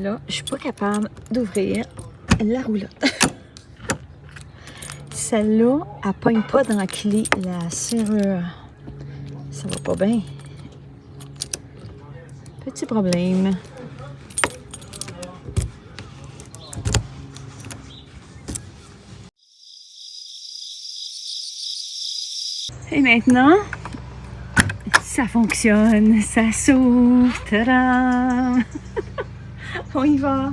Là, je suis pas capable d'ouvrir la roulotte. Celle-là, elle pogne pas dans la clé, la serrure. Ça va pas bien. Petit problème. Et maintenant, ça fonctionne, ça s'ouvre. Tadam! On y va.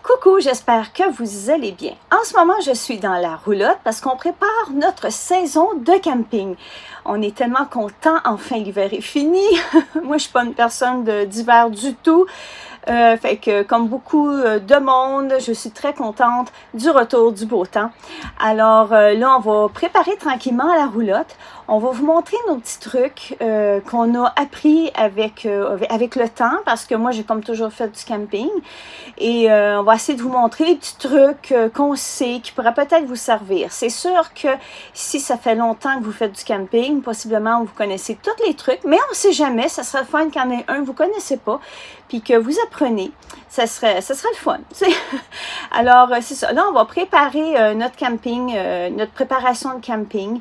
Coucou, j'espère que vous allez bien. En ce moment, je suis dans la roulotte parce qu'on prépare notre saison de camping. On est tellement content, enfin l'hiver est fini. Moi, je suis pas une personne d'hiver du tout. Fait que comme beaucoup de monde, je suis très contente du retour du beau temps. Alors là, on va préparer tranquillement la roulotte. On va vous montrer nos petits trucs qu'on a appris avec le temps, parce que moi, j'ai comme toujours fait du camping. Et on va essayer de vous montrer les petits trucs qu'on sait, qui pourraient peut-être vous servir. C'est sûr que si ça fait longtemps que vous faites du camping, possiblement vous connaissez tous les trucs, mais on ne sait jamais, ça serait le fun qu'il y en ait un que vous ne connaissez pas, puis que vous apprenez. Ça serait le fun. Alors, c'est ça. Là, on va préparer notre camping, notre préparation de camping,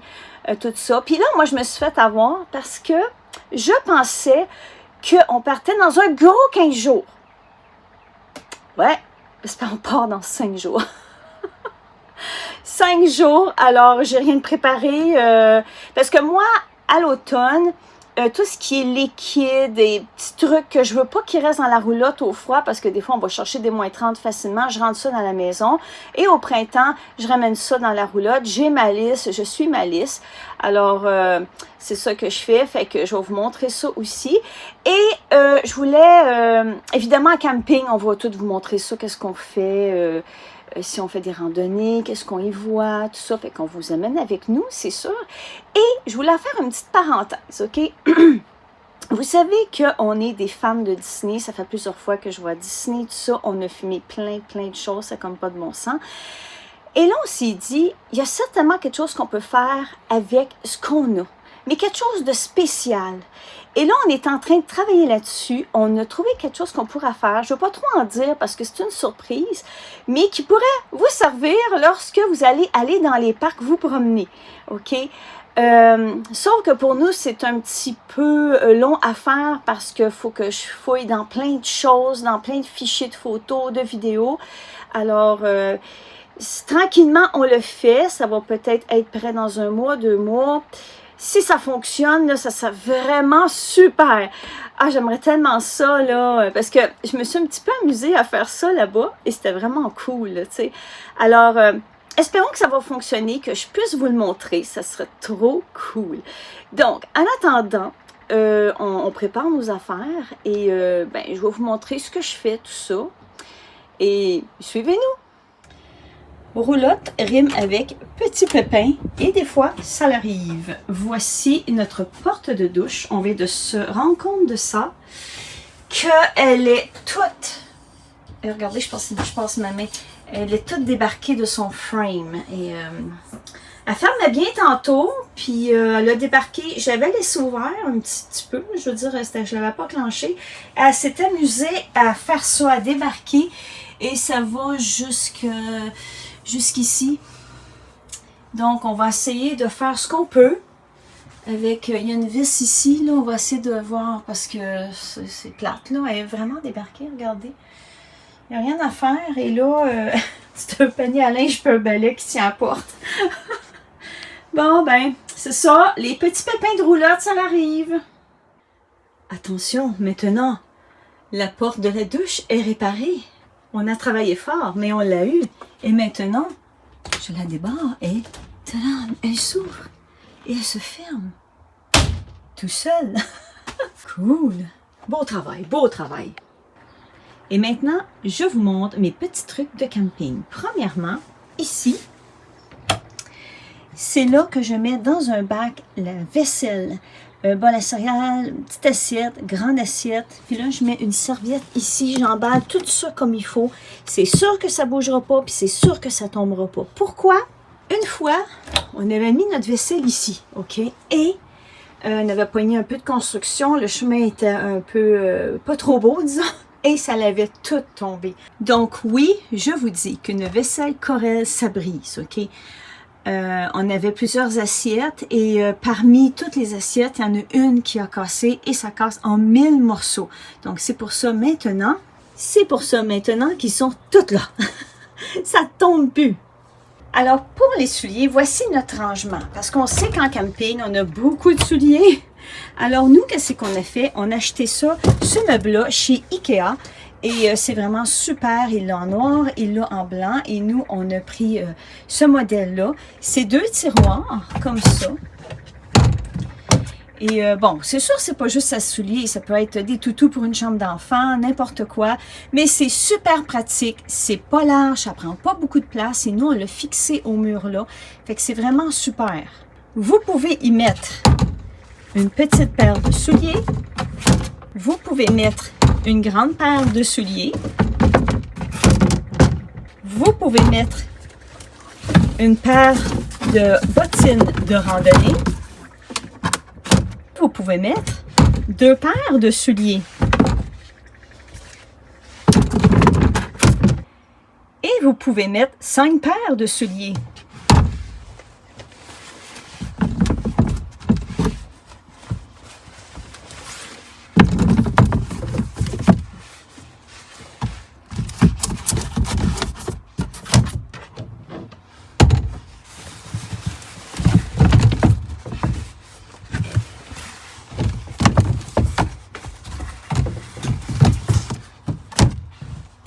tout ça. Puis là, moi, je me suis fait avoir parce que je pensais qu'on partait dans un gros 15 jours. Ouais, j'espère qu'on part dans 5 jours. 5 jours, alors j'ai rien de préparé. Parce que moi, à l'automne, tout ce qui est liquide, des petits trucs que je veux pas qu'ils restent dans la roulotte au froid, parce que des fois, on va chercher des moins 30 facilement. Je rentre ça dans la maison. Et au printemps, je ramène ça dans la roulotte. J'ai ma lisse, je suis ma lisse. Alors, c'est ça que je fais. Fait que je vais vous montrer ça aussi. Et je voulais, évidemment, en camping, on va tout vous montrer ça. Qu'est-ce qu'on fait si on fait des randonnées, qu'est-ce qu'on y voit, tout ça. Fait qu'on vous amène avec nous, c'est sûr. Et je voulais faire une petite parenthèse, OK? Vous savez qu'on est des fans de Disney. Ça fait plusieurs fois que je vois Disney, tout ça. On a fumé plein de choses. Ça comme pas de bon sens. Et là, on s'est dit, il y a certainement quelque chose qu'on peut faire avec ce qu'on a. Mais quelque chose de spécial. Et là, on est en train de travailler là-dessus. On a trouvé quelque chose qu'on pourra faire. Je ne veux pas trop en dire parce que c'est une surprise, mais qui pourrait vous servir lorsque vous allez aller dans les parcs vous promener. OK? Sauf que pour nous, c'est un petit peu long à faire parce qu'il faut que je fouille dans plein de choses, dans plein de fichiers de photos, de vidéos. Alors, tranquillement, on le fait. Ça va peut-être être prêt dans 1 mois, 2 mois. Si ça fonctionne, là, ça serait vraiment super. Ah, j'aimerais tellement ça, là, parce que je me suis un petit peu amusée à faire ça là-bas et c'était vraiment cool, tu sais. Alors, espérons que ça va fonctionner, que je puisse vous le montrer. Ça serait trop cool. Donc, en attendant, on prépare nos affaires et ben, je vais vous montrer ce que je fais, tout ça. Et suivez-nous. Roulotte rime avec petit pépin et des fois, ça l'arrive. Voici notre porte de douche. On vient de se rendre compte de ça, qu'elle est toute... regardez, je passe ma main. Elle est toute débarquée de son frame. Et elle fermait bien tantôt, puis elle a débarqué. J'avais laissé ouvert un petit peu, je veux dire, je ne l'avais pas clenché. Elle s'est amusée à faire ça, à débarquer. Et ça va jusqu'ici. Donc, on va essayer de faire ce qu'on peut. Avec, il y a une vis ici, là, on va essayer de voir parce que c'est plate, là. Elle est vraiment débarquée, regardez. Il n'y a rien à faire. Et là, c'est un panier à linge et un balai qui tient à la porte. Bon, ben, c'est ça. Les petits pépins de roulotte, ça arrive. Attention, maintenant, la porte de la douche est réparée. On a travaillé fort, mais on l'a eu. Et maintenant, je la débarre et tadam, elle s'ouvre et elle se ferme. Tout seul. Cool. Beau travail, beau travail. Et maintenant, je vous montre mes petits trucs de camping. Premièrement, ici, c'est là que je mets dans un bac la vaisselle. Un bol à céréales, une petite assiette, grande assiette. Puis là, je mets une serviette ici. J'emballe tout ça comme il faut. C'est sûr que ça ne bougera pas, puis c'est sûr que ça ne tombera pas. Pourquoi? Une fois, on avait mis notre vaisselle ici, OK? Et on avait pogné un peu de construction. Le chemin était un peu pas trop beau, disons. et ça l'avait tout tombé. Donc oui, je vous dis qu'une vaisselle Corelle, ça brise, OK? On avait plusieurs assiettes et parmi toutes les assiettes, il y en a une qui a cassé et ça casse en 1000 morceaux. Donc c'est pour ça maintenant qu'ils sont toutes là. Ça tombe plus. Alors pour les souliers, voici notre rangement. Parce qu'on sait qu'en camping, on a beaucoup de souliers. Alors nous, qu'est-ce qu'on a fait? On a acheté ça, ce meuble-là, chez Ikea. Et c'est vraiment super. Il l'a en noir, il l'a en blanc. Et nous, on a pris ce modèle-là. C'est 2 tiroirs, comme ça. Et bon, c'est sûr, c'est pas juste à souliers. Ça peut être des toutous pour une chambre d'enfant, n'importe quoi. Mais c'est super pratique. C'est pas large, ça prend pas beaucoup de place. Et nous, on l'a fixé au mur là. Fait que c'est vraiment super. Vous pouvez y mettre une petite paire de souliers. Vous pouvez mettre une grande paire de souliers. Vous pouvez mettre une paire de bottines de randonnée. Vous pouvez mettre 2 paires de souliers. Et vous pouvez mettre 5 paires de souliers.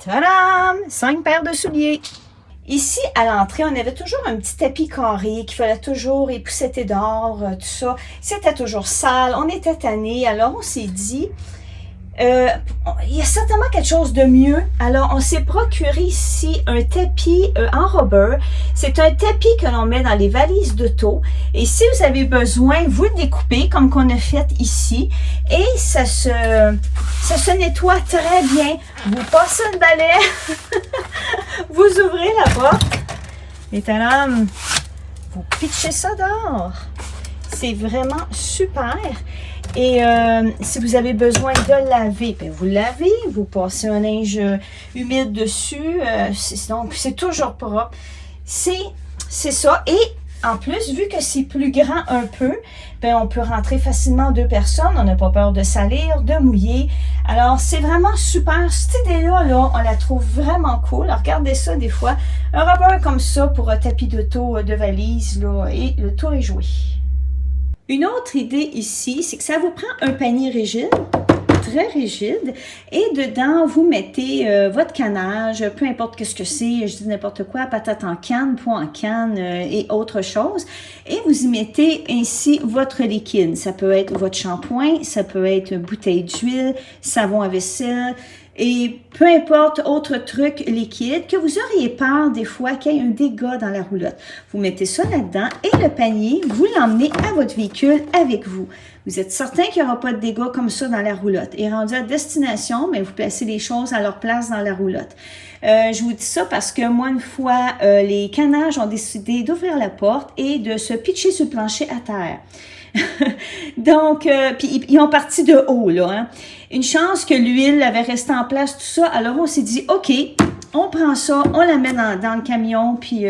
Tadam! 5 paires de souliers. Ici, à l'entrée, on avait toujours un petit tapis carré qu'il fallait toujours épousseter d'or, tout ça. C'était toujours sale, on était tannés. Alors, on s'est dit, il y a certainement quelque chose de mieux. Alors, on s'est procuré ici un tapis en rubber. C'est un tapis que l'on met dans les valises d'auto. Et si vous avez besoin, vous le découpez comme qu'on a fait ici. Et ça se nettoie très bien. Vous passez le balai, vous ouvrez la porte et tadam, vous pitchez ça dehors. C'est vraiment super. Et si vous avez besoin de laver, bien vous lavez, vous passez un linge humide dessus, donc c'est toujours propre. C'est ça. Et en plus, vu que c'est plus grand un peu, bien, on peut rentrer facilement 2 personnes. On n'a pas peur de salir, de mouiller. Alors, c'est vraiment super. Cette idée-là, là, on la trouve vraiment cool. Alors, regardez ça des fois. Un rubber comme ça pour un tapis d'auto, de valise, là, et le tour est joué. Une autre idée ici, c'est que ça vous prend un panier rigide, très rigide, et dedans, vous mettez votre canage, peu importe qu'est-ce que c'est, je dis n'importe quoi, patate en canne, pois en canne et autre chose, et vous y mettez ainsi votre liquide. Ça peut être votre shampoing, ça peut être une bouteille d'huile, savon à vaisselle, et peu importe autre truc liquide que vous auriez peur des fois qu'il y ait un dégât dans la roulotte. Vous mettez ça là-dedans et le panier, vous l'emmenez à votre véhicule avec vous. Vous êtes certain qu'il n'y aura pas de dégâts comme ça dans la roulotte. Et rendu à destination, mais vous placez les choses à leur place dans la roulotte. Je vous dis ça parce que moi, une fois, les canages ont décidé d'ouvrir la porte et de se pitcher sur le plancher à terre. Donc, puis ils ont parti de haut, là. Hein. Une chance que l'huile avait resté en place, tout ça. Alors, on s'est dit, OK, on prend ça, on la met dans le camion, puis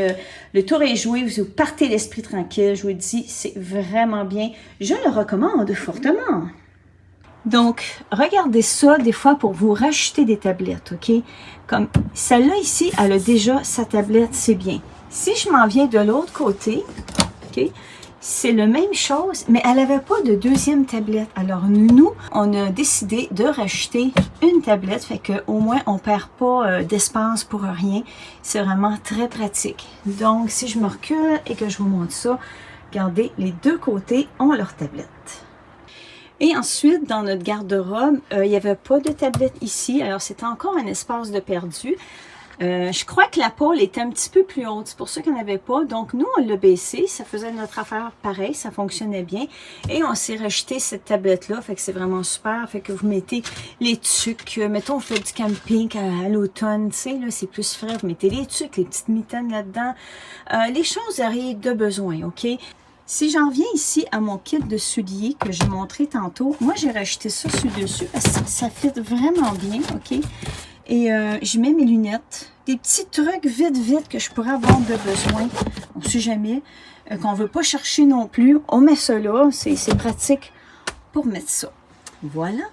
le tour est joué, vous partez l'esprit tranquille. Je vous dis, c'est vraiment bien. Je le recommande fortement. Donc, regardez ça des fois pour vous racheter des tablettes, OK? Comme celle-là ici, elle a déjà sa tablette, c'est bien. Si je m'en viens de l'autre côté, OK? C'est la même chose, mais elle n'avait pas de deuxième tablette. Alors, nous, on a décidé de racheter une tablette, fait qu'au moins, on ne perd pas d'espace pour rien. C'est vraiment très pratique. Donc, si je me recule et que je vous montre ça, regardez, les deux côtés ont leur tablette. Et ensuite, dans notre garde-robe, il n'y avait pas de tablette ici. Alors, c'était encore un espace de perdu. Je crois que la pôle était un petit peu plus haute. C'est pour ça qu'il n'y en avait pas. Donc, nous, on l'a baissé. Ça faisait notre affaire pareil. Ça fonctionnait bien. Et on s'est rejeté cette tablette-là. Fait que c'est vraiment super. Fait que vous mettez les tucs. Mettons, on fait du camping à l'automne. Tu sais, là, c'est plus frais. Vous mettez les tucs, les petites mitaines là-dedans. Les choses arrivent de besoin, OK? Si j'en reviens ici à mon kit de souliers que j'ai montré tantôt, moi j'ai rajouté ça dessus parce que ça fit vraiment bien, ok? Et j'y mets mes lunettes, des petits trucs vite que je pourrais avoir de besoin, on ne sait jamais, qu'on ne veut pas chercher non plus. On met ça là, c'est pratique pour mettre ça. Voilà.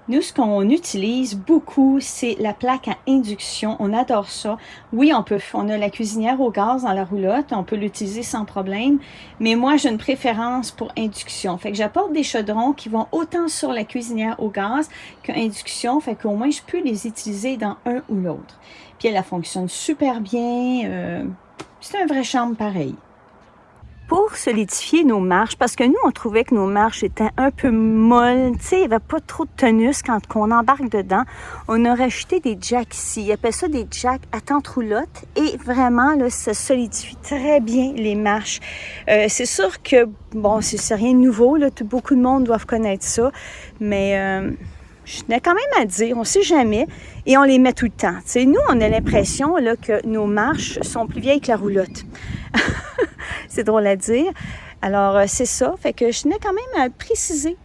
Nous, ce qu'on utilise beaucoup, c'est la plaque à induction. On adore ça. Oui, on a la cuisinière au gaz dans la roulotte. On peut l'utiliser sans problème. Mais moi, j'ai une préférence pour induction. Fait que j'apporte des chaudrons qui vont autant sur la cuisinière au gaz qu'induction. Fait qu'au moins, je peux les utiliser dans un ou l'autre. Puis elle fonctionne super bien. C'est un vrai charme pareil. Pour solidifier nos marches, parce que nous, on trouvait que nos marches étaient un peu molles, tu sais, il n'y avait pas trop de tonus quand on embarque dedans. On a rajouté des jacks ici. Ils appellent ça des jacks à tente roulotte et vraiment, là, ça solidifie très bien les marches. C'est sûr que, bon, c'est rien de nouveau, là, beaucoup de monde doivent connaître ça, mais je tenais quand même à dire, on ne sait jamais, et on les met tout le temps. Tu sais, nous, on a l'impression là, que nos marches sont plus vieilles que la roulotte. C'est drôle à dire. Alors, c'est ça. Fait que je tenais quand même à préciser.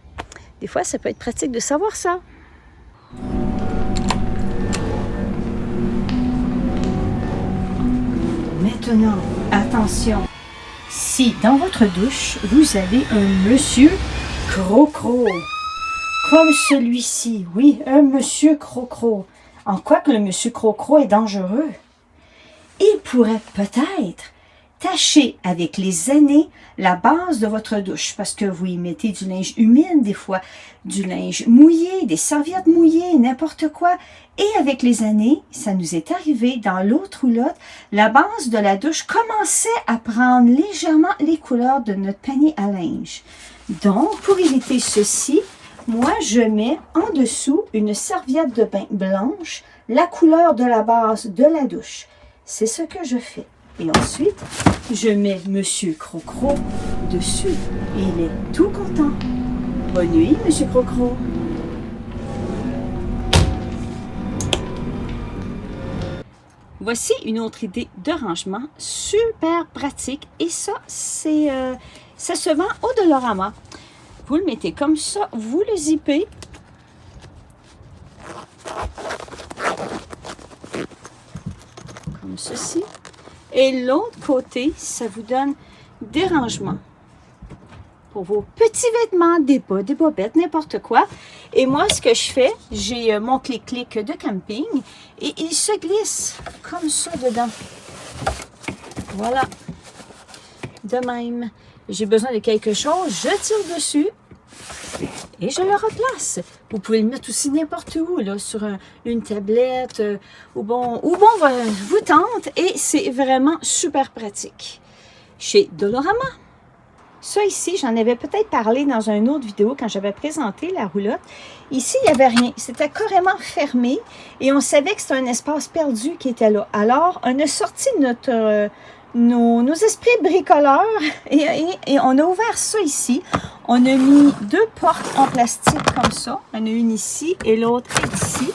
Des fois, ça peut être pratique de savoir ça. Maintenant, attention. Si dans votre douche, vous avez un monsieur crocro, comme celui-ci, oui, un monsieur crocro. En quoi que le monsieur crocro est dangereux? Il pourrait peut-être tacher avec les années la base de votre douche parce que vous y mettez du linge humide, des fois du linge mouillé, des serviettes mouillées, n'importe quoi. Et avec les années, ça nous est arrivé dans l'autre roulotte, la base de la douche commençait à prendre légèrement les couleurs de notre panier à linge. Donc, pour éviter ceci, moi, je mets en dessous une serviette de bain blanche, la couleur de la base de la douche. C'est ce que je fais. Et ensuite, je mets Monsieur Crocro dessus. Et il est tout content. Bonne nuit, Monsieur Crocro. Voici une autre idée de rangement super pratique. Et ça, ça se vend au Dollarama. Vous le mettez comme ça, vous le zippez. Comme ceci. Et l'autre côté, ça vous donne des rangements pour vos petits vêtements, des bas, des bobettes, n'importe quoi. Et moi, ce que je fais, j'ai mon clic-clic de camping et il se glisse comme ça dedans. Voilà. De même, j'ai besoin de quelque chose, je tire dessus et je le replace. Vous pouvez le mettre aussi n'importe où, là, sur une tablette, où bon vous tente, et c'est vraiment super pratique. Chez Dollarama. Ça ici, j'en avais peut-être parlé dans une autre vidéo quand j'avais présenté la roulotte. Ici, il n'y avait rien. C'était carrément fermé et on savait que c'était un espace perdu qui était là. Alors, on a sorti nos esprits bricoleurs et on a ouvert ça ici. On a mis deux portes en plastique comme ça. Il y en a une ici et l'autre ici.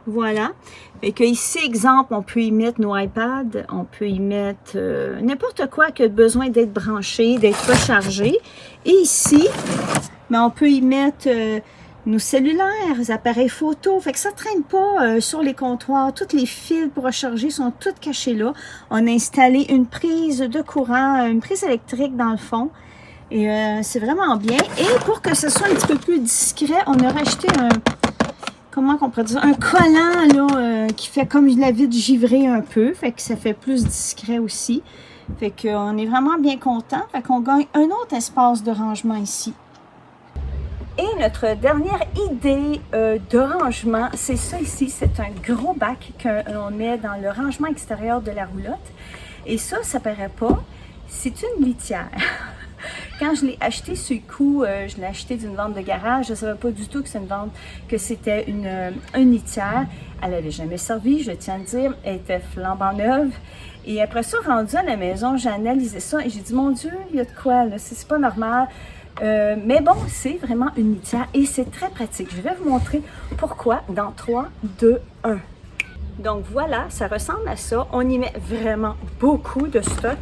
Voilà. Fait que ici, exemple, on peut y mettre nos iPads, on peut y mettre n'importe quoi qui a besoin d'être branché, d'être rechargé. Et ici, ben, on peut y mettre nos cellulaires, les appareils photo. Fait que ça ne traîne pas sur les comptoirs. Tous les fils pour recharger sont tous cachés là. On a installé une prise de courant, une prise électrique dans le fond. Et c'est vraiment bien. Et pour que ce soit un petit peu plus discret, on a racheté comment on pourrait dire, un collant là, qui fait comme la vitre givrée un peu. Fait que ça fait plus discret aussi. Fait qu'on est vraiment bien content. Fait qu'on gagne un autre espace de rangement ici. Et notre dernière idée de rangement, c'est ça ici. C'est un gros bac qu'on met dans le rangement extérieur de la roulotte. Et ça paraît pas. C'est une litière. Quand je l'ai acheté sur le coup, je l'ai acheté d'une vente de garage. Je ne savais pas du tout que c'était une litière. Elle n'avait jamais servi, je tiens à le dire. Elle était flambant neuve. Et après ça, rendu à la maison, j'ai analysé ça et j'ai dit, mon Dieu, il y a de quoi, là, c'est pas normal. Mais bon, c'est vraiment une litière et c'est très pratique. Je vais vous montrer pourquoi dans 3, 2, 1. Donc voilà, ça ressemble à ça. On y met vraiment beaucoup de stock.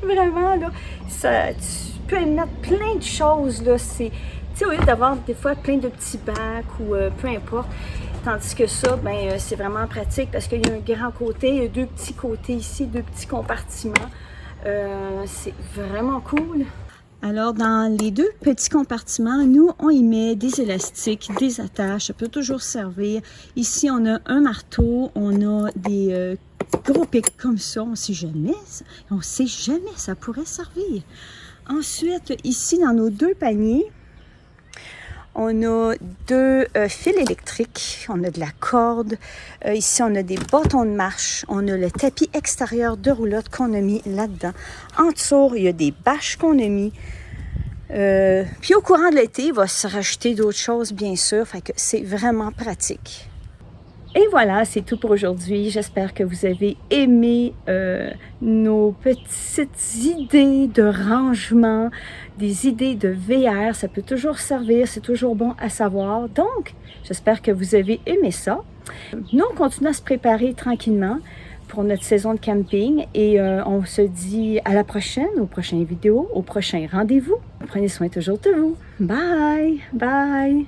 Vraiment, là, ça, tu peux y mettre plein de choses, là. C'est, tu sais, au lieu d'avoir des fois plein de petits bacs ou peu importe, tandis que ça, ben, c'est vraiment pratique parce qu'il y a un grand côté, il y a deux petits côtés ici, deux petits compartiments. C'est vraiment cool. Alors, dans les deux petits compartiments, nous, on y met des élastiques, des attaches, ça peut toujours servir. Ici, on a un marteau, on a des gros pics comme ça, on sait jamais ça pourrait servir. Ensuite, ici, dans nos deux paniers, on a deux fils électriques, on a de la corde, ici on a des bâtons de marche, on a le tapis extérieur de roulotte qu'on a mis là-dedans. En dessous, il y a des bâches qu'on a mis. Puis au courant de l'été, il va se rajouter d'autres choses, bien sûr, fait que c'est vraiment pratique. Et voilà, c'est tout pour aujourd'hui. J'espère que vous avez aimé nos petites idées de rangement, des idées de VR. Ça peut toujours servir, c'est toujours bon à savoir. Donc, j'espère que vous avez aimé ça. Nous, on continue à se préparer tranquillement pour notre saison de camping et on se dit à la prochaine, aux prochaines vidéos, au prochain rendez-vous. Prenez soin toujours de vous. Bye! Bye!